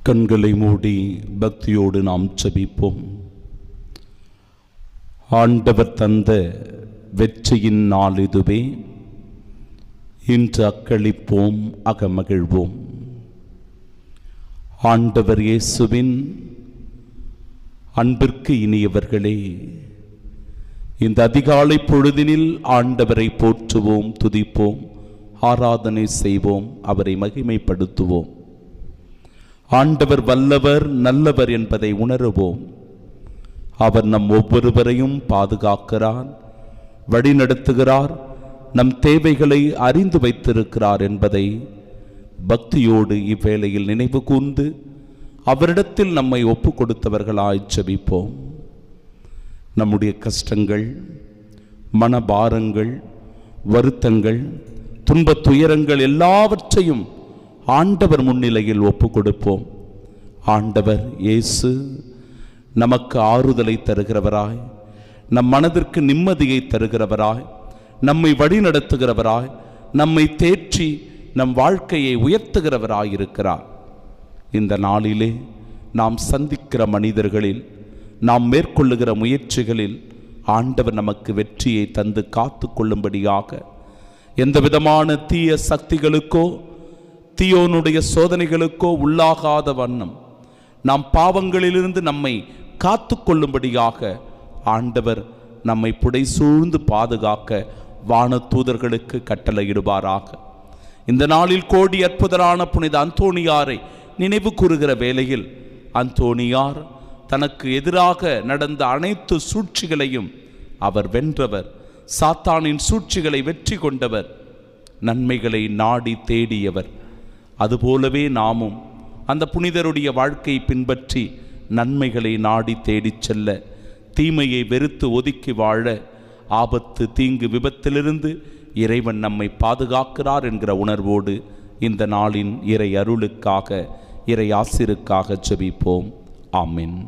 கண்களை மூடி பக்தியோடு நாம் ஜெபிப்போம். ஆண்டவர் தந்த வெற்றியின் நாள் இதுவே. இன்று அக்களிப்போம், அகமகிழ்வோம். ஆண்டவர் இயேசுவின் அன்பிற்கு இனியவர்களே, இந்த அதிகாலை பொழுதினில் ஆண்டவரை போற்றுவோம், துதிப்போம், ஆராதனை செய்வோம், அவரை மகிமைப்படுத்துவோம். ஆண்டவர் வல்லவர், நல்லவர் என்பதை உணருவோம். அவர் நம் ஒவ்வொருவரையும் பாதுகாக்கிறார், வழிநடத்துகிறார், நம் தேவைகளை அறிந்து வைத்திருக்கிறார் என்பதை பக்தியோடு இவ்வேளையில் நினைவு கூர்ந்து அவரிடத்தில் நம்மை ஒப்பு கொடுத்தவர்களாய் ஜெபிப்போம். நம்முடைய கஷ்டங்கள், மனபாரங்கள், வருத்தங்கள், துன்பத் துயரங்கள் எல்லாவற்றையும் ஆண்டவர் முன்னிலையில் ஒப்பு கொடுப்போம். ஆண்டவர் இயேசு நமக்கு ஆறுதலை தருகிறவராய், நம் மனதிற்கு நிம்மதியை தருகிறவராய், நம்மை வழிநடத்துகிறவராய், நம்மை தேற்றி நம் வாழ்க்கையை உயர்த்துகிறவராய் இருக்கிறார். இந்த நாளிலே நாம் சந்திக்கிற மனிதர்களில், நாம் மேற்கொள்ளுகிற முயற்சிகளில் ஆண்டவர் நமக்கு வெற்றியை தந்து காத்து கொள்ளும்படியாக எந்த விதமான தீய சக்திகளுக்கோ தீயோனுடைய சோதனைகளுக்கோ உள்ளாகாத வண்ணம் நாம் பாவங்களிலிருந்து நம்மை காத்து கொள்ளும்படியாக ஆண்டவர் நம்மை புடைசூழ்ந்து பாதுகாக்க வான தூதர்களுக்கு கட்டளையிடுவாராக. இந்த நாளில் கோடி அற்புதரான புனித அந்தோணியாரை நினைவு கூறுகிற வேளையில், அந்தோணியார் தனக்கு எதிராக நடந்த அனைத்து சூழ்ச்சிகளையும் அவர் வென்றவர், சாத்தானின் சூழ்ச்சிகளை வெற்றி கொண்டவர், நன்மைகளை நாடி தேடியவர். அதுபோலவே நாமும் அந்த புனிதருடைய வாழ்க்கையை பின்பற்றி நன்மைகளை நாடி தேடிச் செல்ல, தீமையை வெறுத்து ஒதுக்கி வாழ, ஆபத்து தீங்கு விபத்திலிருந்து இறைவன் நம்மை பாதுகாக்கிறார் என்கிற உணர்வோடு இந்த நாளின் இறை அருளுக்காக, இறை ஆசிருக்காக ஜெபிப்போம். ஆமென்.